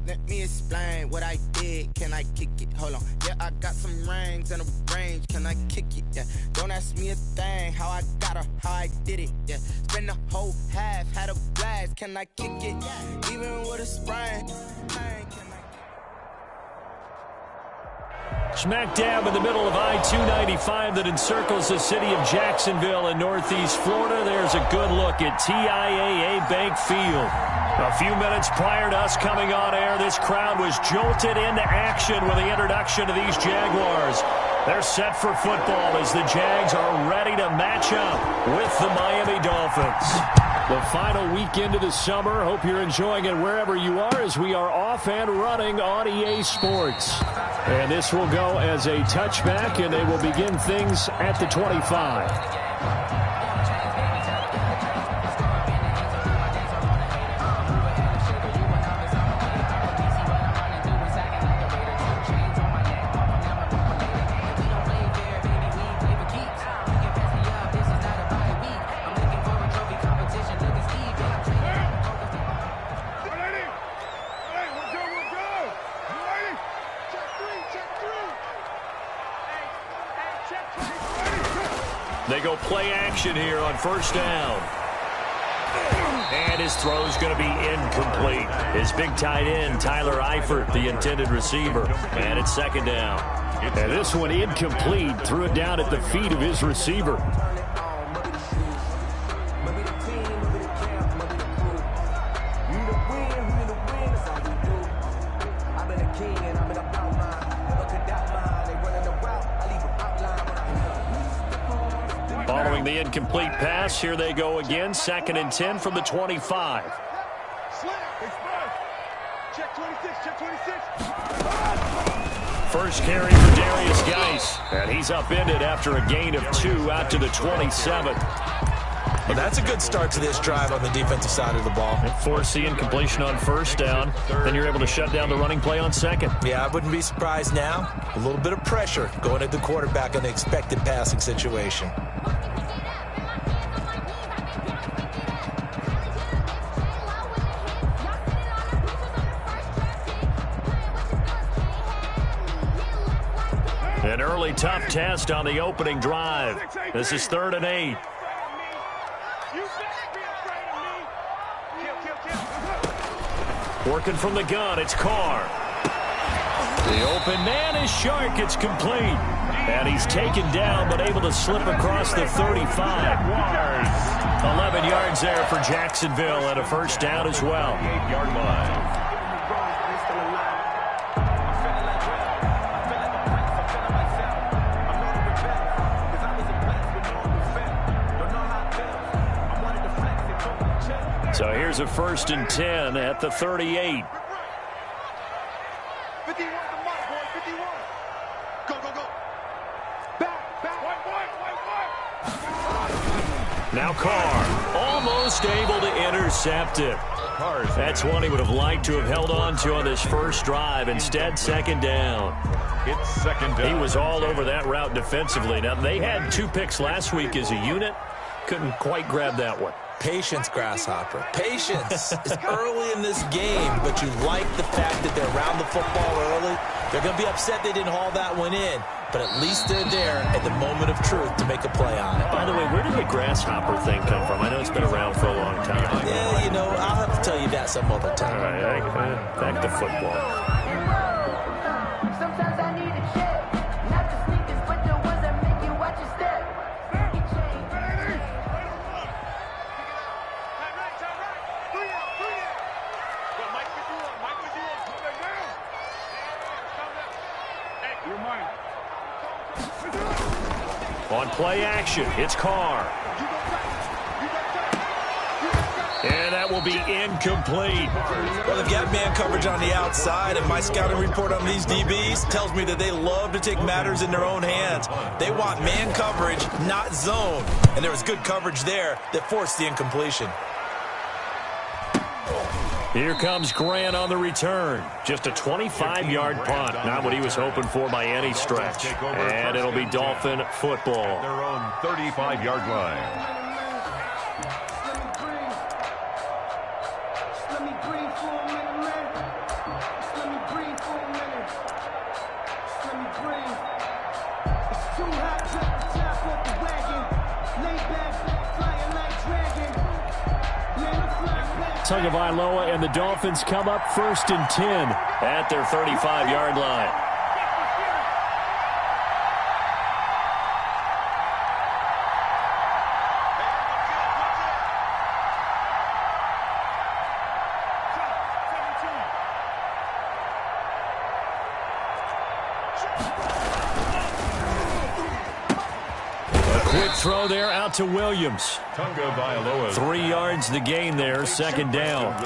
Let me explain what I did. Can I kick it? Hold on. Yeah, I got some rings and a range. Can I kick it? Yeah. Don't ask me a thing. How I got her, how I did it. Yeah. Spend the whole half, had a blast. Can I kick it? Even with a sprain. Smack dab in the middle of I-295 that encircles the city of Jacksonville in northeast Florida. There's a good look at TIAA Bank Field. A few minutes prior to us coming on air, this crowd was jolted into action with the introduction of these Jaguars. They're set for football as the Jags are ready to match up with the Miami Dolphins. The final weekend of the summer. Hope you're enjoying it wherever you are as we are off and running on EA Sports. And this will go as a touchback, and they will begin things at the 25. They go play action here on first down. And his throw's going to be incomplete. His big tight end, Tyler Eifert, the intended receiver. And it's second down. And this one incomplete. Threw it down at the feet of his receiver. Following the incomplete pass, here they go again. 2nd and 10 from the 25. First carry for Darius Geis. And he's upended after a gain of 2 out to the 27. Well, that's a good start to this drive on the defensive side of the ball. Force the incompletion on first down. Then you're able to shut down the running play on second. Yeah, I wouldn't be surprised now. A little bit of pressure going at the quarterback in an expected passing situation. An early tough test on the opening drive. This is 3rd and 8. Working from the gun, it's Carr. The open man is Shark. It's complete. And he's taken down, but able to slip across the 35. 11 yards there for Jacksonville, and a first down as well. 8-yard line. So here's a 1st and 10 at the 38. 51 to Mike, boy, 51. Go, go, go. Back. White. Now Carr, almost able to intercept it. That's one he would have liked to have held on to on this first drive. Instead, 2nd down. It's 2nd down. He was all over that route defensively. Now, they had 2 picks last week as a unit. Couldn't quite grab that one. Patience, Grasshopper. Patience. It's early in this game, but you like the fact that they're around the football early. They're going to be upset they didn't haul that one in, but at least they're there at the moment of truth to make a play on it. By the way, where did the Grasshopper thing come from? I know it's been around for a long time. Yeah, you know, I'll have to tell you that some other time. All right, back to football. Sometimes I need a check, not the sneakers, but the ones that make you watch your step. On play action, it's Carr. And that will be incomplete. Well, they've got man coverage on the outside, and my scouting report on these DBs tells me that they love to take matters in their own hands. They want man coverage, not zone. And there was good coverage there that forced the incompletion. Here comes Grant on the return. Just a 25-yard punt. Not what he was hoping for by any stretch. And it'll be Dolphin football. Their own 35-yard line. Tagovailoa and the Dolphins come up 1st and 10 at their 35-yard line. Quick throw there out to Williams. 3 yards the gain there, 2nd down.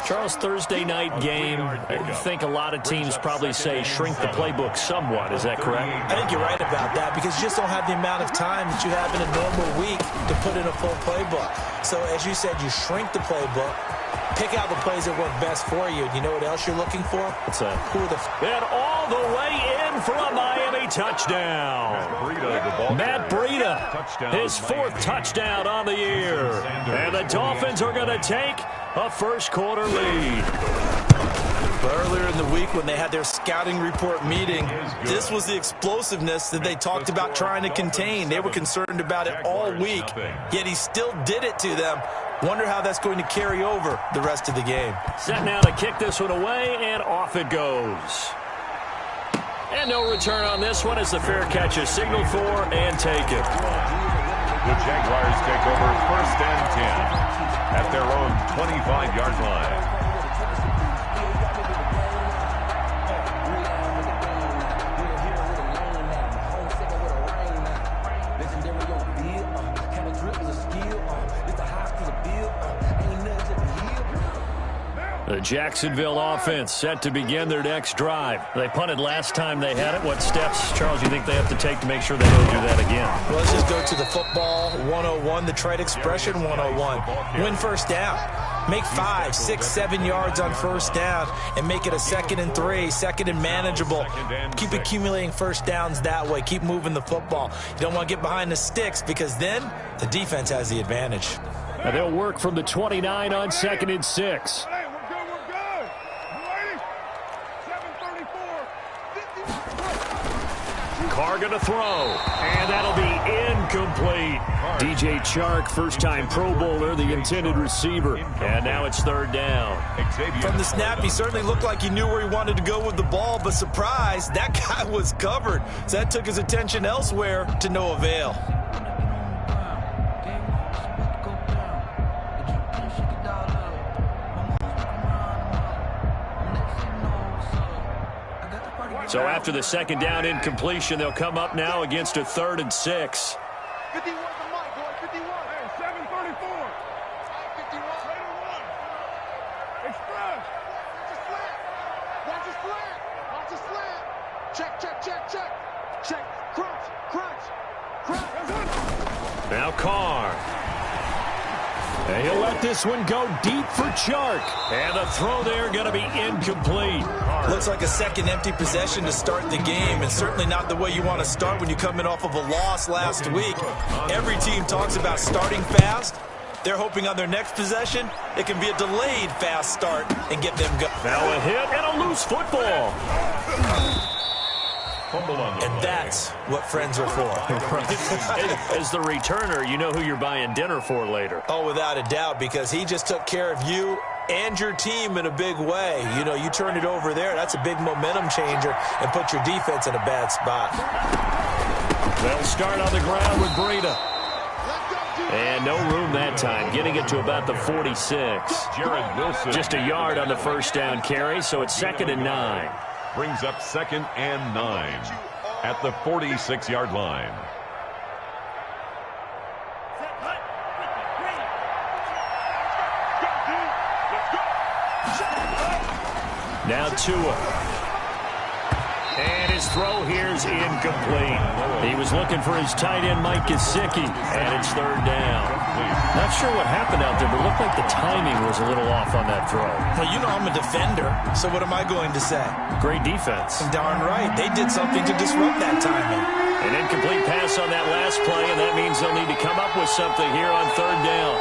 Charles, Thursday night game, I think a lot of teams probably say shrink the playbook somewhat. Is that correct? I think you're right about that because you just don't have the amount of time that you have in a normal week to put in a full playbook. So as you said, you shrink the playbook, pick out the plays that work best for you. You know what else you're looking for? What's that? Who are the... And all the way in for a Miami touchdown. Matt Breida, his 4th touchdown on the year. And the Dolphins are going to take a first-quarter lead. Earlier in the week when they had their scouting report meeting, this was the explosiveness that they talked about trying to contain. They were concerned about it all week, yet he still did it to them. Wonder how that's going to carry over the rest of the game. Set now to kick this one away, and off it goes. And no return on this one as the fair catch is signaled for and taken. The Jaguars take over 1st and 10 at their own 25-yard line. The Jacksonville offense set to begin their next drive. They punted last time they had it. What steps, Charles, do you think they have to take to make sure they don't do that again? Well, let's just go to the football 101, the trade expression 101. Win first down. Make 5, 6, 7 yards on first down and make it a 2nd and 3, 2nd and manageable. Keep accumulating first downs that way. Keep moving the football. You don't want to get behind the sticks because then the defense has the advantage. Now they'll work from the 29 on 2nd and 6. Carr going to throw, and that'll be incomplete. DJ Chark, first-time Pro Bowler, the intended receiver. And now it's 3rd down. From the snap, he certainly looked like he knew where he wanted to go with the ball, but surprise, that guy was covered. So that took his attention elsewhere to no avail. So after the 2nd down incompletion, they'll come up now against a 3rd and 6. 51 to Mike, boy, 51. Hey, 734. 51. Express. Watch his flat. Watch his flat. Check. Crunch. Now Carr. And he'll let this one go deep for Chark. And the throw there going to be incomplete. Looks like a second empty possession to start the game, and certainly not the way you want to start when you're coming off of a loss last week. Every team talks about starting fast. They're hoping on their next possession, it can be a delayed fast start and get them going. Now a hit and a loose football. And that's what friends are for. As the returner, you know who you're buying dinner for later. Oh, without a doubt, because he just took care of you and your team in a big way. You know, you turn it over there, that's a big momentum changer and put your defense in a bad spot. They'll start on the ground with Breida. And no room that time, getting it to about the 46. Jared Wilson. Just a yard on the first down carry, so it's 2nd and 9. Brings up 2nd and 9 at the 46-yard line. Now Tua. And his throw here's incomplete. He was looking for his tight end, Mike Gesicki, and it's 3rd down. Not sure what happened out there, but it looked like the timing was a little off on that throw. Well, you know I'm a defender, so what am I going to say? Great defense. Darn right. They did something to disrupt that timing. An incomplete pass on that last play, and that means they'll need to come up with something here on 3rd down.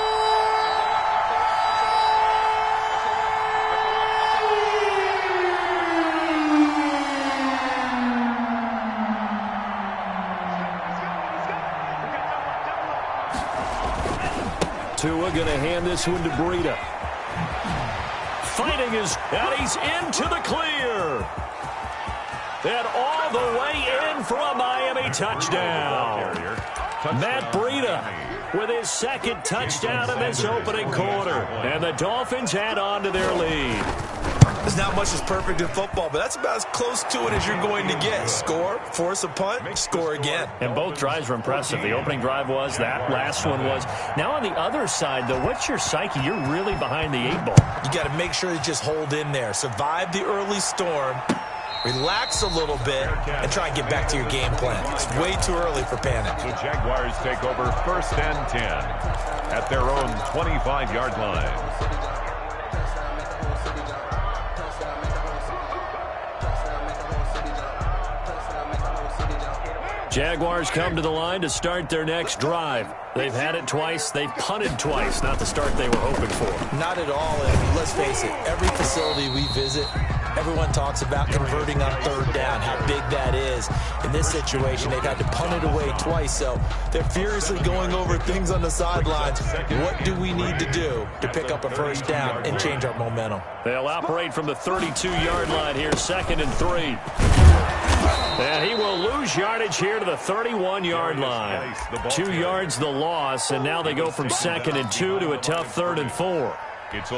Tampa going to hand this one to Breida. Fighting and he's into the clear. And all the way in for a Miami touchdown. Matt Breida with his second touchdown in this opening quarter. And the Dolphins add on to their lead. There's not much that's perfect in football, but that's about as close to it as you're going to get. Score, force a punt, score again. And both drives were impressive. The opening drive was, that last one was. Now on the other side, though, what's your psyche? You're really behind the 8 ball. You got to make sure you just hold in there. Survive the early storm. Relax a little bit and try and get back to your game plan. It's way too early for panic. The Jaguars take over 1st and 10 at their own 25-yard line. Jaguars come to the line to start their next drive. They've had it twice. They've punted twice. Not the start they were hoping for. Not at all. And let's face it, every facility we visit, everyone talks about converting on 3rd down, how big that is. In this situation, they've had to punt it away twice, so they're furiously going over things on the sidelines. What do we need to do to pick up a 1st down and change our momentum? They'll operate from the 32-yard line here, 2nd and 3. And he will lose yardage here to the 31-yard line. 2 yards the loss, and now they go from 2nd and 2 to a tough 3rd and 4.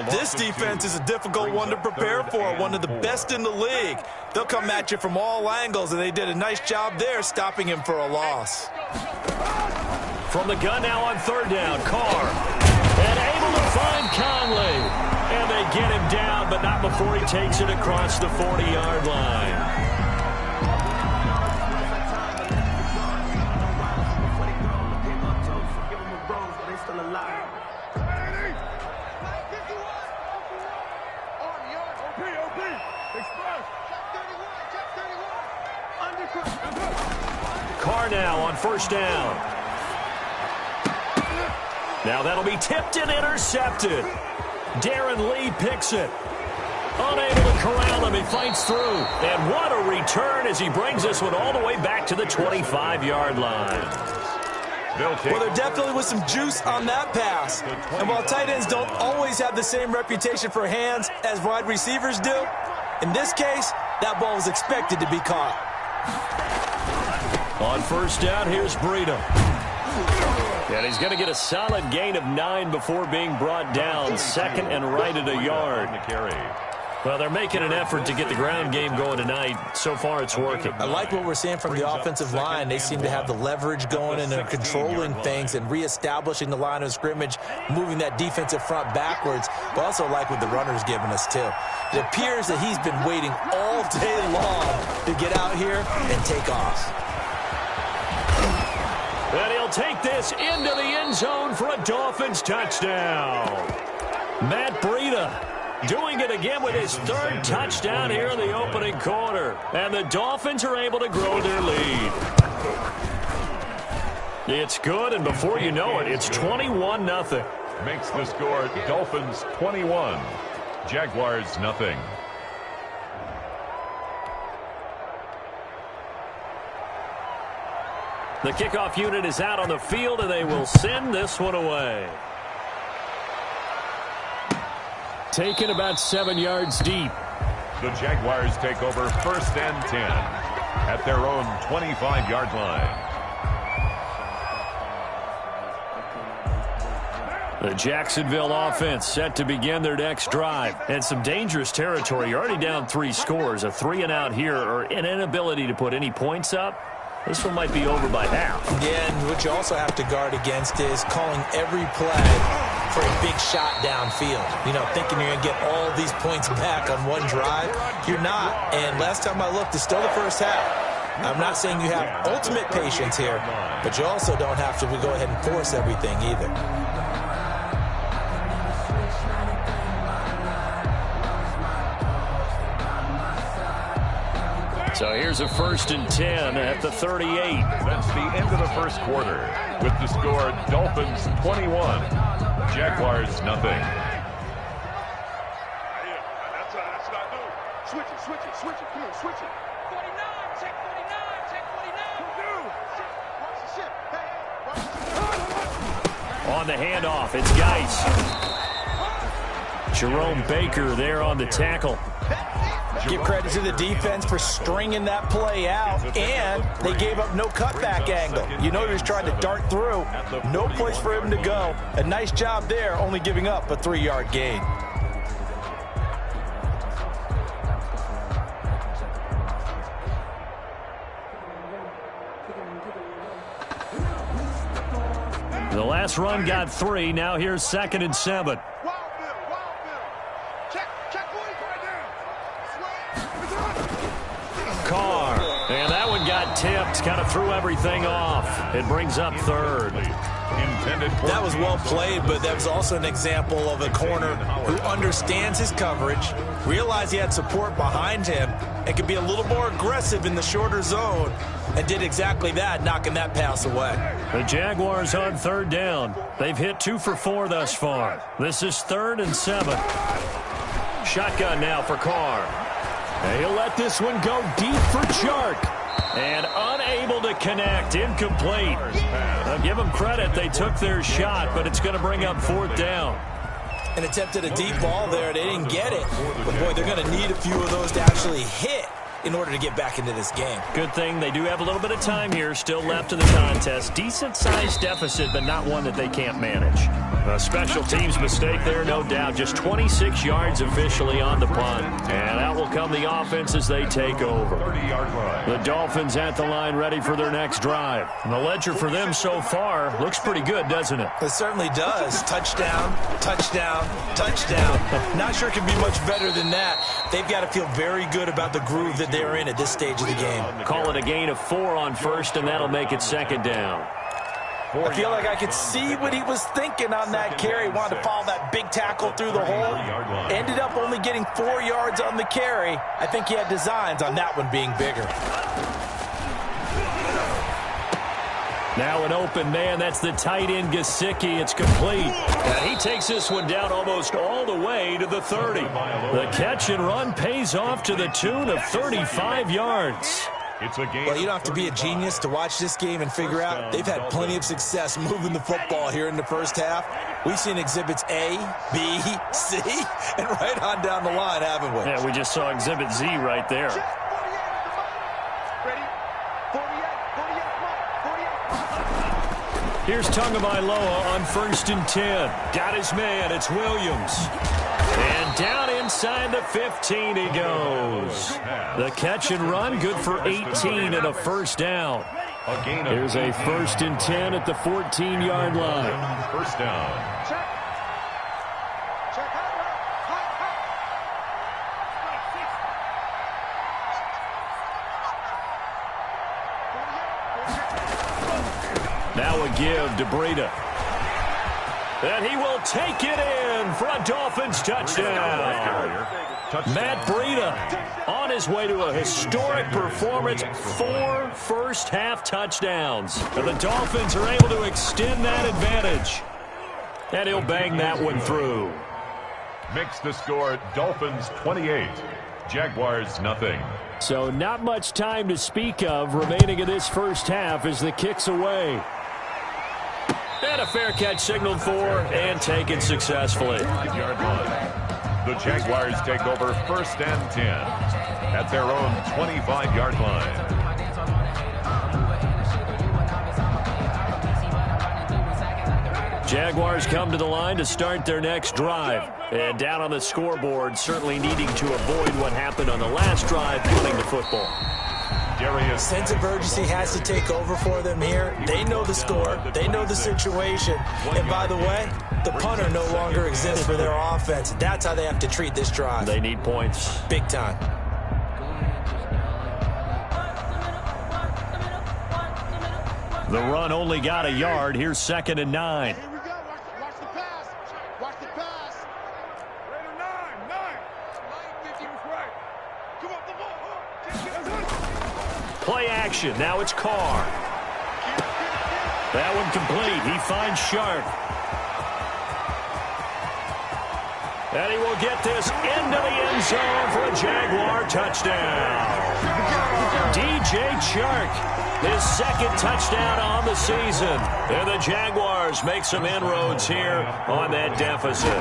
This defense is a difficult one to prepare for, one of the best in the league. They'll come at you from all angles, and they did a nice job there stopping him for a loss. From the gun now on 3rd down, Carr. And able to find Conley. And they get him down, but not before he takes it across the 40-yard line. Carr now on 1st down. Now that'll be tipped and intercepted. Darren Lee picks it. Unable to corral him. He fights through. And what a return as he brings this one all the way back to the 25-yard line. Well, there definitely was some juice on that pass. And while tight ends don't always have the same reputation for hands as wide receivers do, in this case, that ball was expected to be caught. On 1st down, here's Breida. And he's going to get a solid gain of 9 before being brought down. 2nd and right at a yard. Well, they're making an effort to get the ground game going tonight. So far, it's working. I like what we're seeing from the offensive line. They seem to have the leverage going, and they're controlling things and reestablishing the line of scrimmage, moving that defensive front backwards. But also like what the runner's giving us, too. It appears that he's been waiting all day long to get out here and take off. And he'll take this into the end zone for a Dolphins touchdown. Matt Breida doing it again with his 3rd touchdown here in the opening quarter. And the Dolphins are able to grow their lead. It's good, and before you know it, it's 21-0. Makes the score Dolphins 21, Jaguars nothing. The kickoff unit is out on the field, and they will send this one away. Taken about 7 yards deep. The Jaguars take over 1st and 10 at their own 25-yard line. The Jacksonville offense set to begin their next drive. And some dangerous territory. You're already down 3 scores. A 3-and-out here, or an inability to put any points up. This one might be over by half. Yeah, and what you also have to guard against is calling every play for a big shot downfield. You know, thinking you're going to get all these points back on one drive. You're not. And last time I looked, it's still the first half. I'm not saying you have ultimate patience here, but you also don't have to go ahead and force everything either. So here's a 1st and 10 at the 38. That's the end of the 1st quarter with the score Dolphins 21, Jaguars nothing. That's what I do. Switch it. Come on, switch it. 49, check 49, check 49. Watch the ship. Hey, watch the ship. On the handoff, it's Geis. Jerome Baker there on the tackle. Give credit to the defense for stringing that play out, and they gave up no cutback angle. You know he was trying to dart through. No place for him to go. A nice job there, only giving up a 3-yard gain. The last run got 3. Now here's 2nd and 7. Carr. And that one got tipped. Kind of threw everything off. It brings up 3rd. That was well played, but that was also an example of a corner who understands his coverage, realized he had support behind him, and could be a little more aggressive in the shorter zone, and did exactly that, knocking that pass away. The Jaguars on 3rd down. They've hit 2 for 4 thus far. This is 3rd and 7. Shotgun now for Carr. And he'll let this one go deep for Chark. And unable to connect. Incomplete. I'll give them credit. They took their shot, but it's going to bring up 4th down. And attempted a deep ball there. They didn't get it. But, boy, they're going to need a few of those to actually hit in order to get back into this game. Good thing they do have a little bit of time here still left in the contest. Decent-sized deficit, but not one that they can't manage. A special teams mistake there, no doubt. Just 26 yards officially on the punt. And out will come the offense as they take over. The Dolphins at the line ready for their next drive. And the ledger for them so far looks pretty good, doesn't it? It certainly does. Touchdown, touchdown, touchdown. Not sure it can be much better than that. They've got to feel very good about the groove that they're in at this stage of the game. Call it a gain of 4 on 1st, and that'll make it 2nd down. I feel like I could see what he was thinking on that carry. Wanted to follow that big tackle through the hole. Ended up only getting 4 yards on the carry. I think he had designs on that one being bigger. Now an open man. That's the tight end, Gesicki. It's complete. And he takes this one down almost all the way to the 30. The catch and run pays off to the tune of 35 yards. Well, you don't have to be a genius to watch this game and figure out they've had plenty of success moving the football here in the first half. We've seen exhibits A, B, C, and right on down the line, haven't we? Yeah, we just saw exhibit Z right there. Here's Tagovailoa on 1st and 10. Got his man. It's Williams. And down inside the 15 he goes. The catch and run, good for 18 and a 1st down. Here's a 1st and 10 at the 14-yard line. 1st down. Now a give to Breida. And he will take it in for a Dolphins touchdown. Matt Breida on his way to a historic performance. 4 first-half touchdowns. And the Dolphins are able to extend that advantage. And he'll bang that one through. Makes the score Dolphins 28, Jaguars nothing. So not much time to speak of remaining in this first half as the kick's away. And a fair catch signaled for and taken successfully. 5-yard line. The Jaguars take over 1st and 10 at their own 25-yard line. Jaguars come to the line to start their next drive. And down on the scoreboard, certainly needing to avoid what happened on the last drive, punting the football. Sense of urgency has to take over for them here. They know the score. They know the situation. And by the way, the punter no longer exists for their offense. That's how they have to treat this drive. They need points. Big time. The run only got a yard. Here's 2nd and 9. Here we go. Watch the pass. Watch the pass. Raider 9. 950 was right. Come up the ball. Play action. Now it's Carr. That one complete. He finds Sharp. And he will get this into the end zone for a Jaguar touchdown. DJ Chark, his second touchdown on the season. And the Jaguars make some inroads here on that deficit.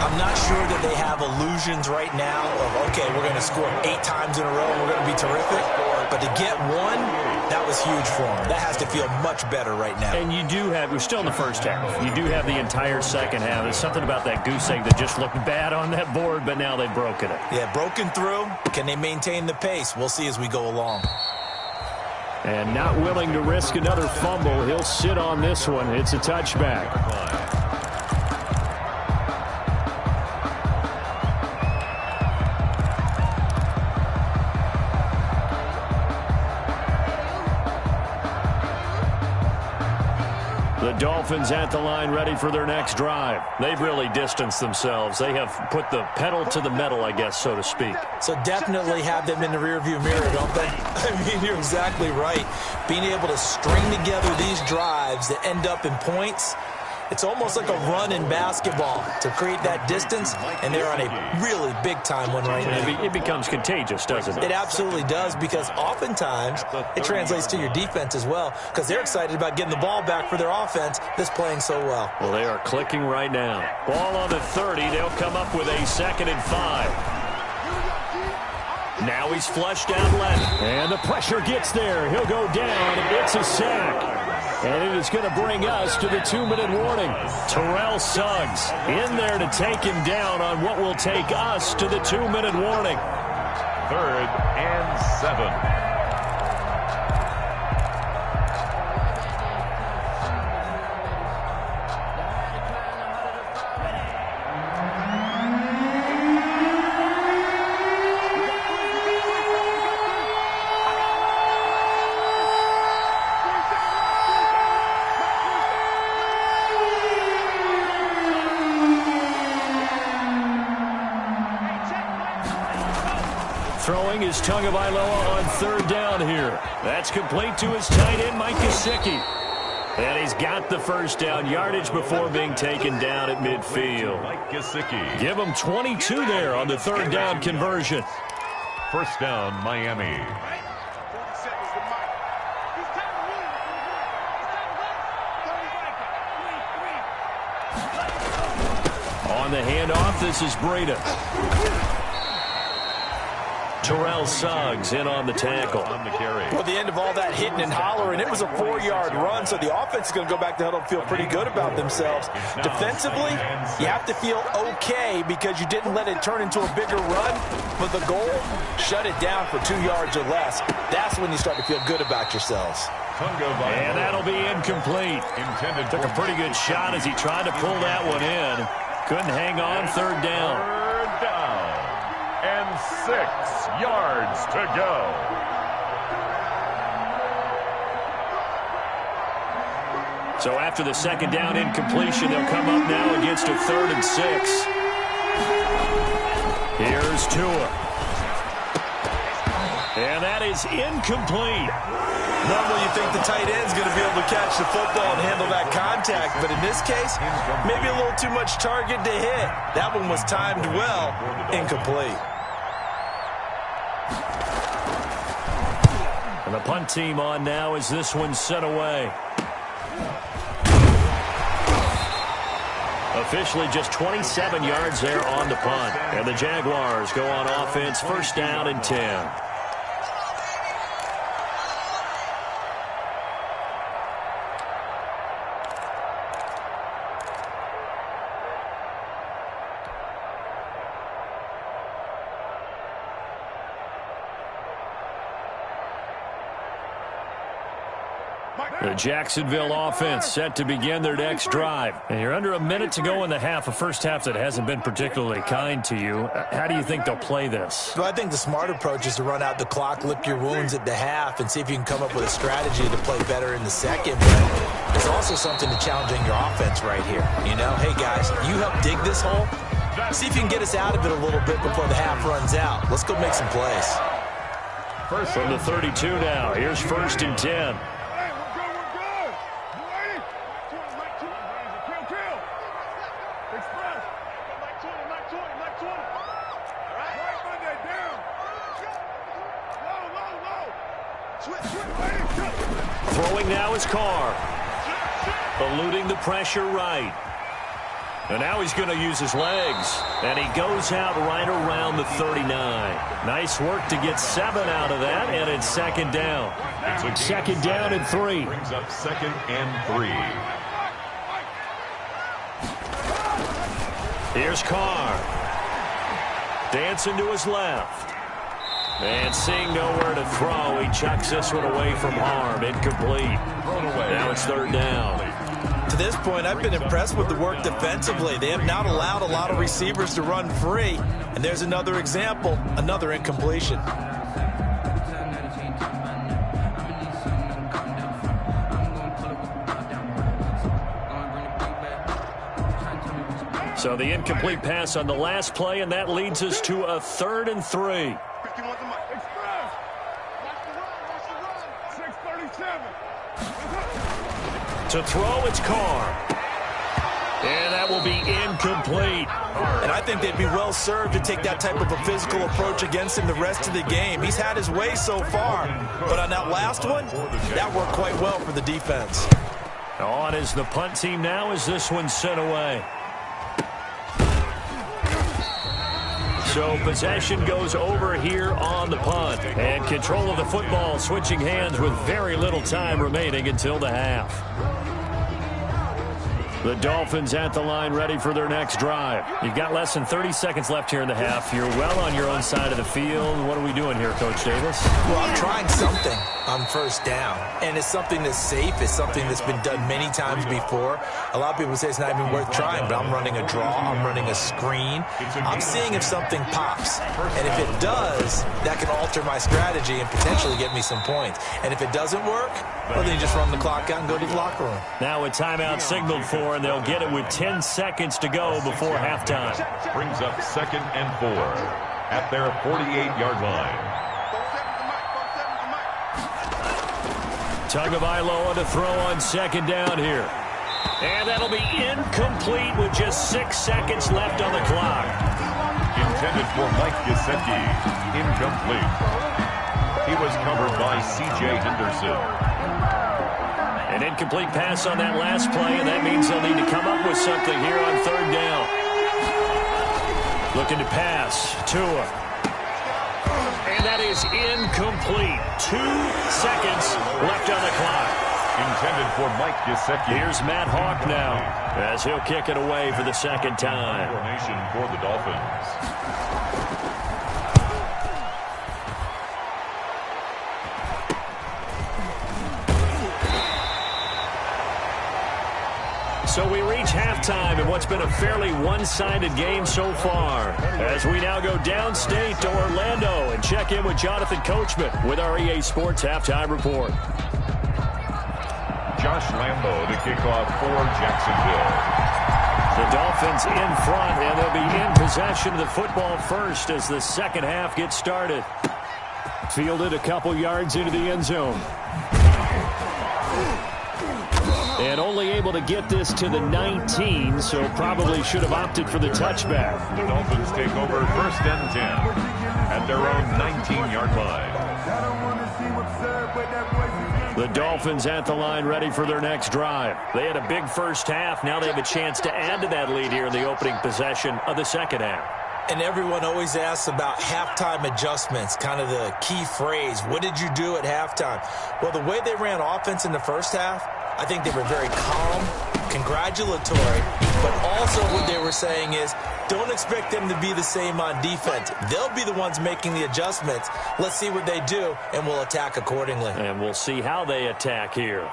I'm not sure that they have illusions right now of, okay, we're going to score 8 times in a row and we're going to be terrific. But to get one, that was huge for them. That has to feel much better right now. And you do have, we're still in the first half. You do have the entire second half. There's something about that goose egg that just looked bad on that board, but now they've broken it. Yeah, broken through. Can they maintain the pace? We'll see as we go along. And not willing to risk another fumble. He'll sit on this one. It's a touchback. The Dolphins at the line ready for their next drive. They've really distanced themselves. They have put the pedal to the metal, I guess, so to speak. So definitely have them in the rearview mirror, don't they? I mean, you're exactly right. Being able to string together these drives that end up in points, it's almost like a run in basketball to create that distance, and they're on a really big-time one right now. It becomes contagious, doesn't it? It absolutely does, because oftentimes it translates to your defense as well, because they're excited about getting the ball back for their offense that's playing so well. Well, they are clicking right now. Ball on the 30. They'll come up with a 2nd and 5. Now he's flushed down left. And the pressure gets there. He'll go down. It's a sack. And it is going to bring us to the 2-minute warning. Terrell Suggs in there to take him down on what will take us to the 2-minute warning. 3rd and 7. Throwing is Tagovailoa on 3rd down here. That's complete to his tight end, Mike Gesicki. And he's got the first down yardage before being taken down at midfield. Mike Gesicki. Give him 22 there on the 3rd down conversion. 1st down, Miami. On the handoff, this is Breida. Terrell Suggs in on the tackle. On the carry. Well, the end of all that hitting and hollering, it was a 4-yard run, so the offense is going to go back to huddle and feel pretty good about themselves. Defensively, you have to feel okay because you didn't let it turn into a bigger run, but the goal, shut it down for 2 yards or less. That's when you start to feel good about yourselves. And that'll be incomplete. Took a pretty good shot as he tried to pull that one in. Couldn't hang on. 3rd down. 3rd down. And 6 yards to go. So after the 2nd down incompletion, they'll come up now against a 3rd and 6. Here's Tua. And that is incomplete. Normally you think the tight end's going to be able to catch the football and handle that contact, but in this case, maybe a little too much target to hit. That one was timed well, incomplete. And the punt team on now as this one's set away. Officially just 27 yards there on the punt. And the Jaguars go on offense, 1st down and 10. The Jacksonville offense set to begin their next drive. And you're under a minute to go in the half, a first half that hasn't been particularly kind to you. How do you think they'll play this? Well, I think the smart approach is to run out the clock, lick your wounds at the half, and see if you can come up with a strategy to play better in the second. But there's also something to challenging your offense right here. You know, hey, guys, you help dig this hole. See if you can get us out of it a little bit before the half runs out. Let's go make some plays. First from the 32 now. Here's 1st and 10. Throwing now is Carr. Eluding the pressure right. And now he's going to use his legs. And he goes out right around the 39. Nice work to get 7 out of that, and it's second down. Second down and 3. Brings up second and 3. Here's Carr. Dancing to his left. And seeing nowhere to throw, he chucks this one away from harm. Incomplete. Now it's third down. To this point, I've been impressed with the work defensively. They have not allowed a lot of receivers to run free. And there's another example, another incompletion. So the incomplete pass on the last play, and that leads us to a 3rd and 3. To throw, it's Carr. And that will be incomplete. And I think they'd be well served to take that type of a physical approach against him the rest of the game. He's had his way so far. But on that last one, that worked quite well for the defense. On is the punt team now as this one's sent away. So possession goes over here on the punt. And control of the football switching hands with very little time remaining until the half. The Dolphins at the line ready for their next drive. You've got less than 30 seconds left here in the half. You're well on your own side of the field. What are we doing here, Coach Davis? Well, I'm trying something on first down. And it's something that's safe. It's something that's been done many times before. A lot of people say it's not even worth trying, but I'm running a draw. I'm running a screen. I'm seeing if something pops. And if it does, that can alter my strategy and potentially get me some points. And if it doesn't work, well, then you just run the clock out and go to the locker room. Now a timeout signaled for, and they'll get it with 10 seconds to go before halftime. Brings up second and 4 at their 48-yard line. Tagovailoa to throw on second down here. And that'll be incomplete with just 6 seconds left on the clock. Intended for Mike Gesicki. Incomplete. He was covered by C.J. Henderson. An incomplete pass on that last play, and that means they'll need to come up with something here on third down. Looking to pass. Tua. And that is incomplete. 2 seconds left on the clock. Intended for Mike Gesicki. Here's Matt Hawk now as he'll kick it away for the second time. Formation for the Dolphins. So we reach halftime in what's been a fairly one-sided game so far. As we now go downstate to Orlando and check in with Jonathan Coachman with our EA Sports Halftime Report. Josh Lambo to kick off for Jacksonville. The Dolphins in front, and they'll be in possession of the football first as the second half gets started. Fielded a couple yards into the end zone. And only able to get this to the 19, so probably should have opted for the touchback. The Dolphins take over first and 10 at their own 19-yard line. The Dolphins at the line ready for their next drive. They had a big first half. Now they have a chance to add to that lead here in the opening possession of the second half. And everyone always asks about halftime adjustments, kind of the key phrase. What did you do at halftime? Well, the way they ran offense in the first half, I think they were very calm, congratulatory, but also what they were saying is don't expect them to be the same on defense. They'll be the ones making the adjustments. Let's see what they do, and we'll attack accordingly. And we'll see how they attack here.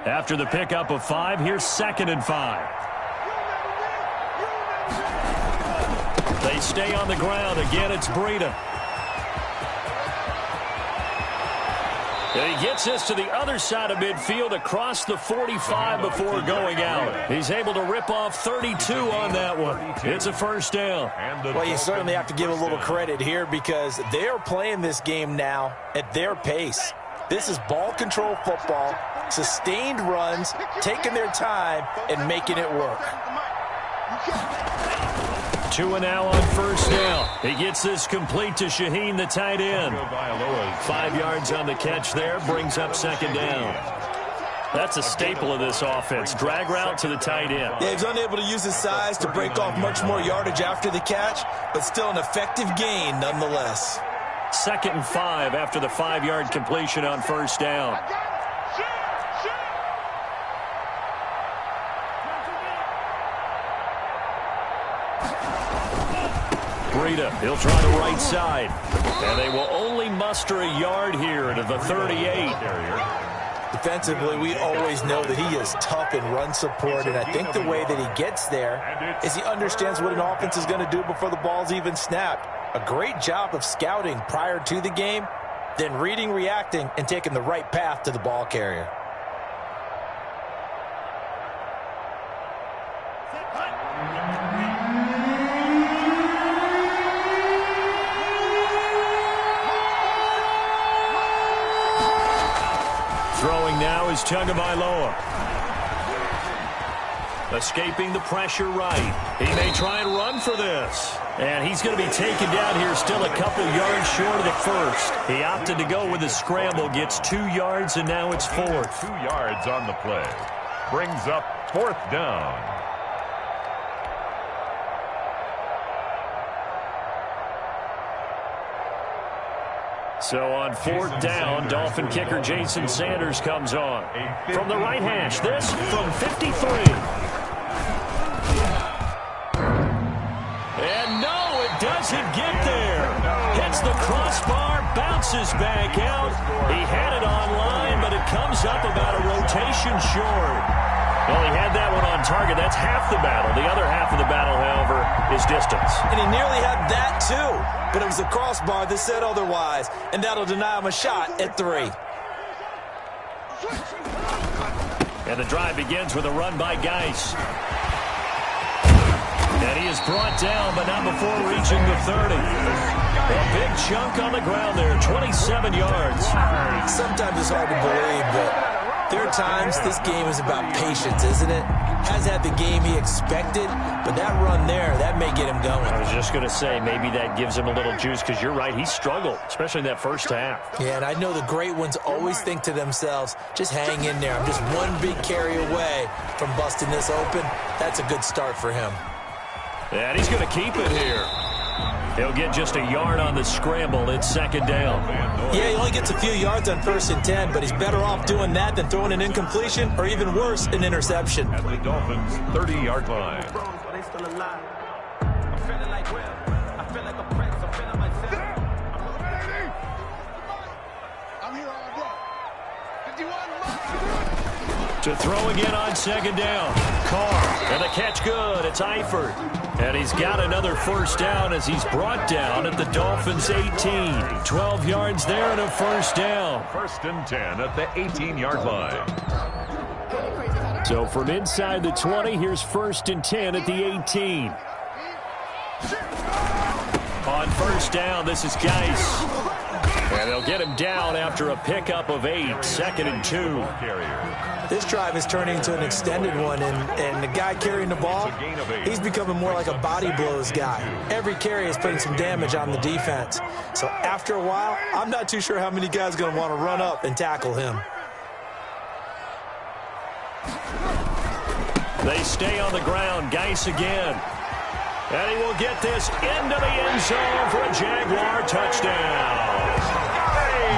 After the pickup of 5, here's 2nd and 5. They stay on the ground. Again, it's Breida. And he gets this to the other side of midfield across the 45 before going out. He's able to rip off 32 on that one. It's a first down. Well, you certainly have to give a little credit here because they are playing this game now at their pace. This is ball control football, sustained runs, taking their time, and making it work. 2 and now on first down. He gets this complete to Shaheen, the tight end. 5 yards on the catch there, brings up second down. That's a staple of this offense. Drag route to the tight end. Yeah, he's unable to use his size to break off much more yardage after the catch, but still an effective gain nonetheless. 2nd and 5 after the 5-yard completion on first down. Breida, he'll try the right side. And they will only muster a yard here to the 38. Defensively, we always know that he is tough in run support, and I think the way that he gets there is he understands what an offense is going to do before the ball's even snapped. A great job of scouting prior to the game, then reading, reacting, and taking the right path to the ball carrier. Throwing now is Tagovailoa. Escaping the pressure right. He may try and run for this. And he's going to be taken down here still a couple yards short of the first. He opted to go with a scramble, gets 2 yards, and now it's 4th. 2 yards on the play. Brings up 4th down. So on 4th down, Dolphin kicker Jason Sanders comes on. From the right hash, this from 53. And no, it doesn't get there. Hits the crossbar, bounces back out. He had it on line, but it comes up about a rotation short. Well, he had that one on target. That's half the battle. The other half of the battle, however, is distance. And he nearly had that, too. But it was the crossbar that said otherwise, and that'll deny him a shot at 3. And the drive begins with a run by Geis. And he is brought down, but not before reaching the 30. A big chunk on the ground there, 27 yards. Sometimes it's hard to believe, but there are times this game is about patience, isn't it? Has had the game he expected, but that run there, that may get him going. I was just going to say, maybe that gives him a little juice, because you're right, he struggled, especially in that first half. Yeah, and I know the great ones always think to themselves, just hang in there. I'm just one big carry away from busting this open. That's a good start for him. And he's going to keep it here. He'll get just a yard on the scramble. It's 2nd down. Yeah, he only gets a few yards on 1st and 10, but he's better off doing that than throwing an incompletion or even worse, an interception. At the Dolphins' 30-yard line. I'm here all day. 51. To throw again on 2nd down. Carr, and the catch good. It's Eifert. And he's got another first down as he's brought down at the Dolphins' 18. 12 yards there and a first down. 1st and 10 at the 18-yard line. So from inside the 20, here's 1st and 10 at the 18. On first down, this is Geis. And they'll get him down after a pickup of 8. 2nd and 2. This drive is turning into an extended one, and the guy carrying the ball, he's becoming more like a body blows guy. Every carry is putting some damage on the defense. So after a while, I'm not too sure how many guys are going to want to run up and tackle him. They stay on the ground. Geis again. And he will get this into the end zone for a Jaguar touchdown.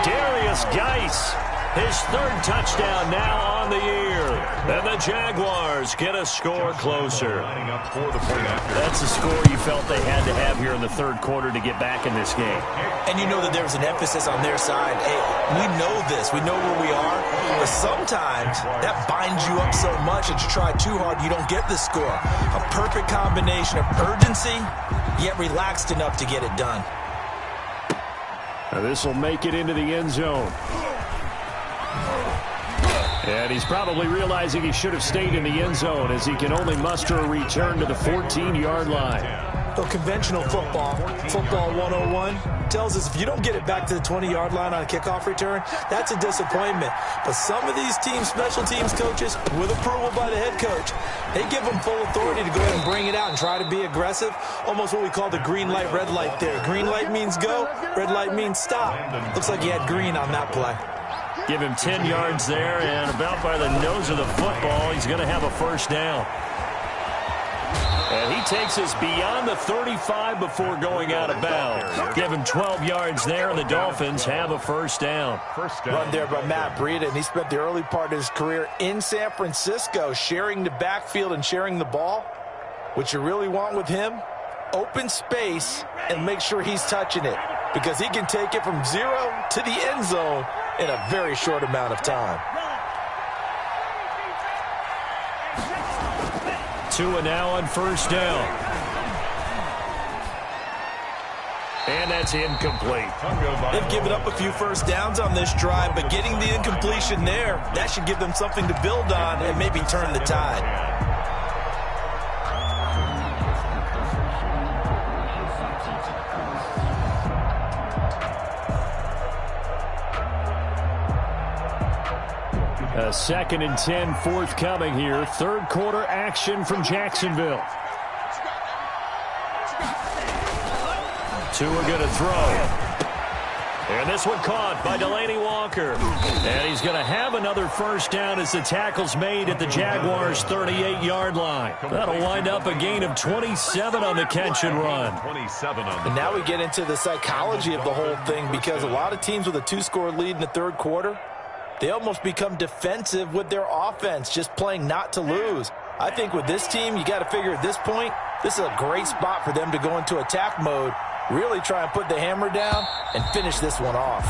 Darius Geis, his 3rd touchdown now on the year. And the Jaguars get a score closer. That's a score you felt they had to have here in the 3rd quarter to get back in this game. And you know that there was an emphasis on their side. Hey, we know this. We know where we are. But sometimes that binds you up so much that you try too hard, you don't get the score. A perfect combination of urgency, yet relaxed enough to get it done. Now this will make it into the end zone. And he's probably realizing he should have stayed in the end zone as he can only muster a return to the 14-yard line. So conventional football 101, tells us if you don't get it back to the 20-yard line on a kickoff return, that's a disappointment. But some of these teams, special teams coaches, with approval by the head coach, they give them full authority to go ahead and bring it out and try to be aggressive, almost what we call the green light, red light there. Green light means go, red light means stop. Looks like he had green on that play. Give him 10 yards there, and about by the nose of the football, he's going to have a first down. And he takes us beyond the 35 before going out of bounds. Give him 12 yards there, and the Dolphins have a first down. Run there by Matt Breida, and he spent the early part of his career in San Francisco sharing the backfield and sharing the ball. What you really want with him, open space and make sure he's touching it, because he can take it from 0 to the end zone in a very short amount of time. Tua now on first down. And that's incomplete. They've given up a few first downs on this drive, but getting the incompletion there, that should give them something to build on and maybe turn the tide. A 2nd and 10 forthcoming here. Third quarter action from Jacksonville. Tua going to throw. And this one caught by Delaney Walker. And he's going to have another first down as the tackle's made at the Jaguars' 38-yard line. That'll wind up a gain of 27 on the catch and run. And now we get into the psychology of the whole thing, because a lot of teams with a 2-score lead in the third quarter, they almost become defensive with their offense, just playing not to lose. I think with this team, you got to figure at this point, this is a great spot for them to go into attack mode, really try and put the hammer down and finish this one off.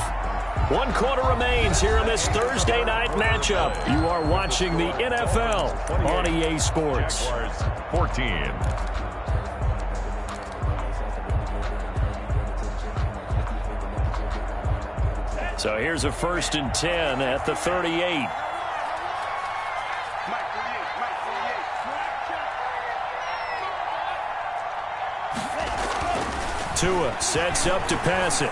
1 quarter remains here in this Thursday night matchup. You are watching the NFL on EA Sports. 14. So here's a 1st and 10 at the 38. Tua sets up to pass it.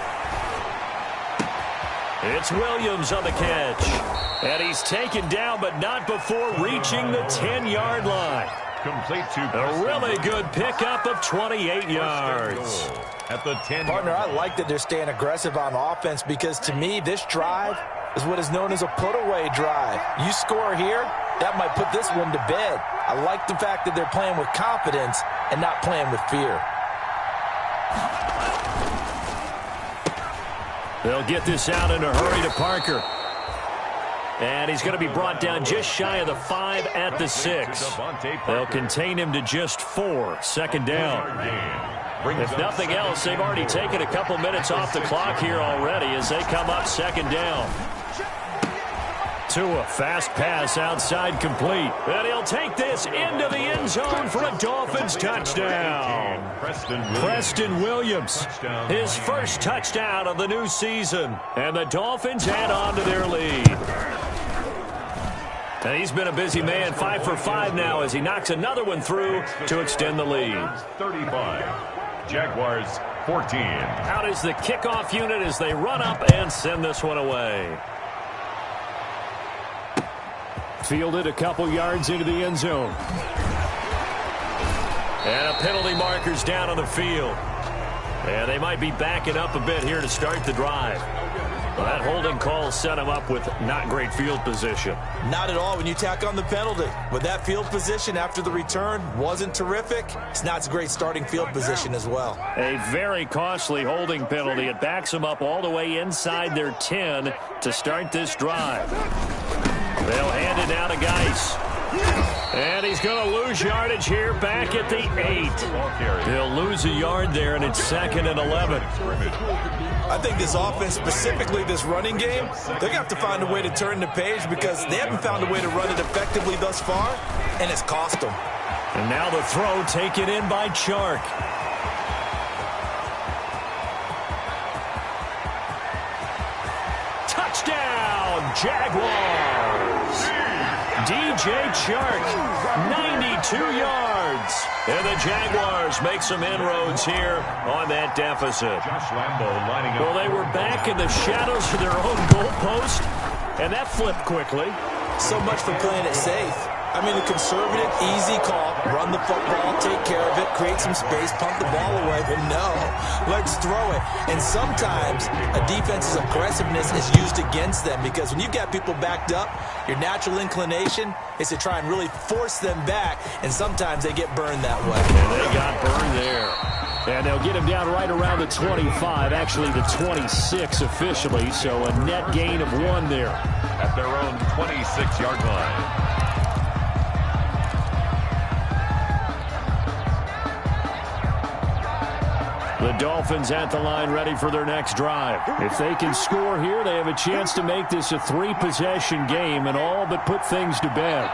It's Williams on the catch. And he's taken down, but not before reaching the 10-yard line. Complete to A really good pickup of 28 yards. At the 10. Partner, I like that they're staying aggressive on offense, because to me, this drive is what is known as a put-away drive. You score here, that might put this one to bed. I like the fact that they're playing with confidence and not playing with fear. They'll get this out in a hurry to Parker. And he's going to be brought down just shy of the 5 at the 6. They'll contain him to just 4. 2nd down. If nothing else, they've already taken a couple minutes off the clock here already as they come up 2nd down. Tua, fast pass outside, complete. And he'll take this into the end zone for a Dolphins touchdown. Preston Williams, his first touchdown of the new season. And the Dolphins add on to their lead. And he's been a busy man, 5 for 5 now as he knocks another one through to extend the lead. 35. Jaguars 14. Out is the kickoff unit as they run up and send this one away. Fielded a couple yards into the end zone. And a penalty marker's down on the field. And they might be backing up a bit here to start the drive. Well, that holding call set him up with not great field position. Not at all when you tack on the penalty. With that field position after the return wasn't terrific, it's not a great starting field position as well. A very costly holding penalty. It backs them up all the way inside their 10 to start this drive. They'll hand it down to Geis. And he's going to lose yardage here back at the 8. They'll lose a yard there, and it's 2nd and 11. I think this offense, specifically this running game, they're going to have to find a way to turn the page, because they haven't found a way to run it effectively thus far, and it's cost them. And now the throw taken in by Chark. Touchdown, Jaguars! DJ Chark, 92 yards. And the Jaguars make some inroads here on that deficit. Josh Lambo lining up. Well, they were back in the shadows of their own goalpost, and that flipped quickly. So much for playing it safe. I mean, the conservative, easy call, run the football, take care of it, create some space, pump the ball away. But no, let's throw it. And sometimes a defense's aggressiveness is used against them because when you've got people backed up, your natural inclination is to try and really force them back, and sometimes they get burned that way. And they got burned there. And they'll get him down right around the 25, actually the 26 officially, so a net gain of 1 there. At their own 26-yard line. The Dolphins at the line ready for their next drive. If they can score here, they have a chance to make this a 3-possession game and all but put things to bed.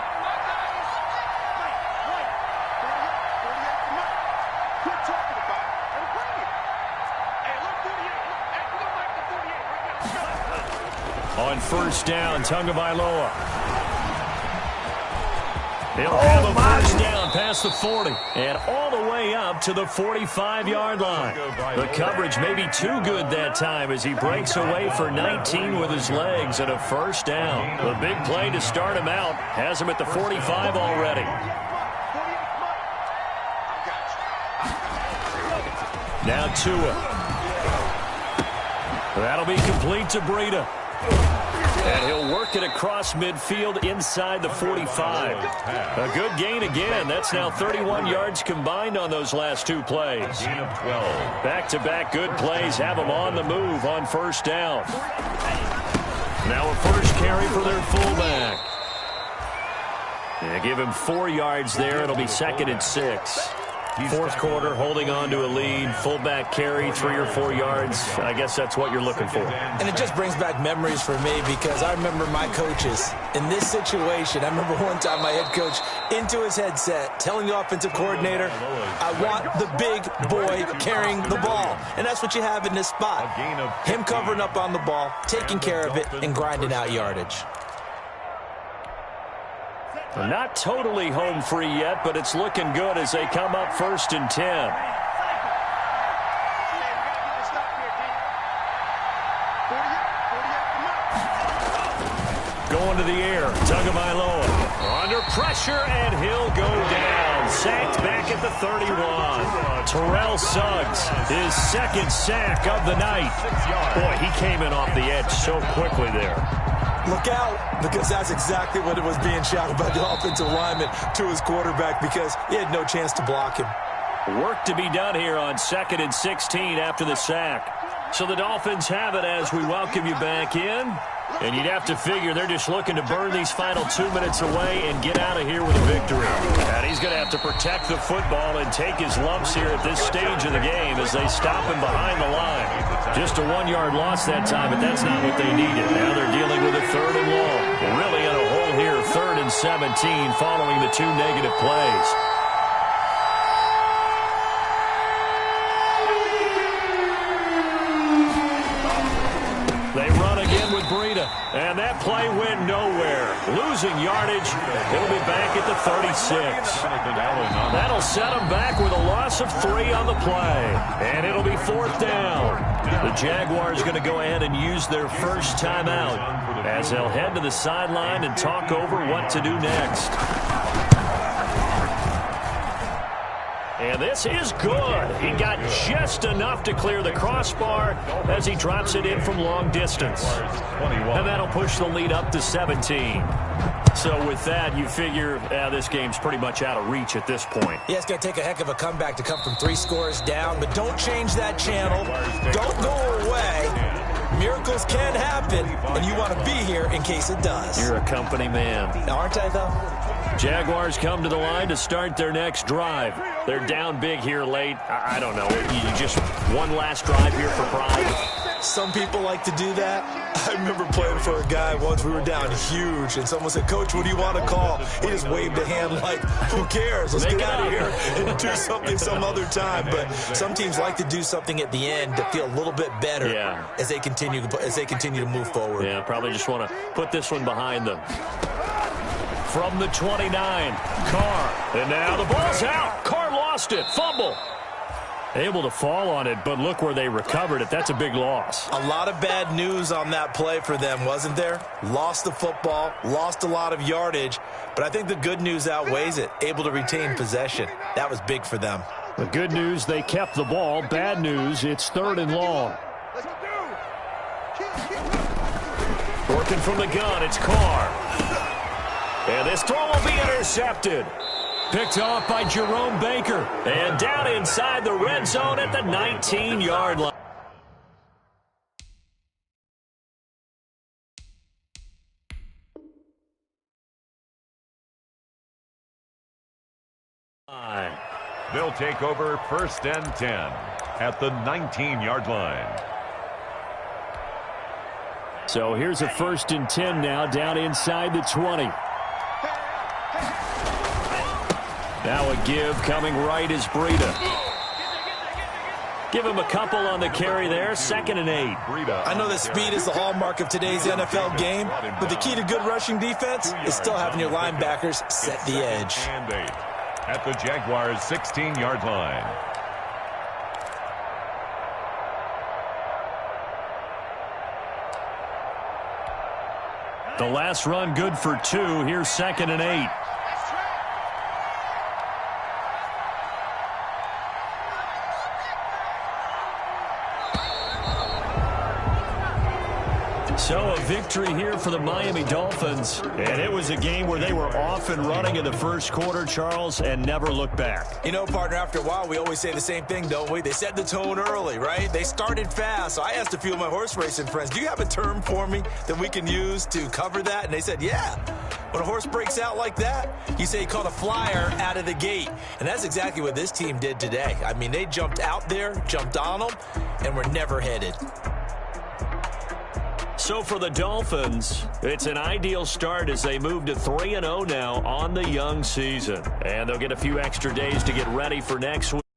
On first down, Tagovailoa. He'll have a first down past the 40 and all the way up to the 45-yard line. The coverage may be too good that time as he breaks away for 19 with his legs and a first down. The big play to start him out has him at the 45 already. Now Tua. That'll be complete to Breida. And he'll work it across midfield inside the 45. A good gain again. That's now 31 yards combined on those last 2 plays. Gain of 12. Back-to-back good plays have them on the move on first down. Now a first carry for their fullback. Give him 4 yards there. It'll be 2nd and 6. Fourth quarter, holding on to a lead. Fullback carry, 3 or 4 yards. I guess that's what you're looking for. And it just brings back memories for me because I remember my coaches in this situation. I remember one time my head coach into his headset telling the offensive coordinator, I want the big boy carrying the ball. And that's what you have in this spot. Him covering up on the ball, taking care of it, and grinding out yardage. Not totally home free yet, but it's looking good as they come up 1st and 10. Going to the air, Tagovailoa under pressure, and he'll go down. Sacked back at the 31. Terrell Suggs, his 2nd sack of the night. Boy, he came in off the edge so quickly there. Look out, because that's exactly what it was being shouted by the offensive lineman to his quarterback because he had no chance to block him. Work to be done here on 2nd and 16 after the sack. So the Dolphins have it as we welcome you back in. And you'd have to figure they're just looking to burn these final 2 minutes away and get out of here with a victory. And he's going to have to protect the football and take his lumps here at this stage of the game as they stop him behind the line. Just a 1-yard loss that time, but that's not what they needed. Now they're dealing with a 3rd and long. Really in a hole here, 3rd and 17 following the 2 negative plays. They run again with Breida, and that play went nowhere. Losing yardage, he'll be back at the 36. That'll set him back with a loss of 3 on the play, and it'll be 4th down. The Jaguars going to go ahead and use their first timeout as they'll head to the sideline and talk over what to do next. And this is good. He got just enough to clear the crossbar as he drops it in from long distance. And that'll push the lead up to 17. So with that, you figure this game's pretty much out of reach at this point. Yeah, it's going to take a heck of a comeback to come from 3 scores down, but don't change that channel. Don't go away. Miracles can happen, and you want to be here in case it does. You're a company man. Aren't I, though? Jaguars come to the line to start their next drive. They're down big here late. I don't know. You just one last drive here for pride. Some people like to do that. I remember playing for a guy once. We were down huge, and someone said, Coach, what do you want to call? He just waved a hand like, who cares? Let's get out of here and do something some other time. But some teams like to do something at the end to feel a little bit better as they continue to move forward. Yeah, probably just want to put this one behind them. from the 29. Carr. And now the ball's out. Carr lost it. Fumble. Able to fall on it, but look where they recovered it. That's a big loss. A lot of bad news on that play for them, wasn't there? Lost the football, lost a lot of yardage, but I think the good news outweighs it. Able to retain possession. That was big for them. The good news, they kept the ball. Bad news, it's 3rd and long. Working from the gun, it's Carr. And this throw will be intercepted. Picked off by Jerome Baker. And down inside the red zone at the 19-yard line. They'll take over 1st and 10 at the 19-yard line. So here's a 1st and 10 now down inside the 20. Now a give coming right is Breida. Give him a couple on the carry there. 2nd and 8. I know that speed is the hallmark of today's NFL game, but the key to good rushing defense is still having your linebackers set the edge. And 8 at the Jaguars' 16-yard line. The last run good for 2. Here's 2nd and 8. So a victory here for the Miami Dolphins. And it was a game where they were off and running in the first quarter, Charles, and never looked back. You know, partner, after a while, we always say the same thing, don't we? They set the tone early, right? They started fast. So I asked a few of my horse racing friends, do you have a term for me that we can use to cover that? And they said, yeah. When a horse breaks out like that, you say he caught a flyer out of the gate. And that's exactly what this team did today. I mean, they jumped out there, jumped on them, and were never headed. So for the Dolphins, it's an ideal start as they move to 3-0 now on the young season. And they'll get a few extra days to get ready for next week.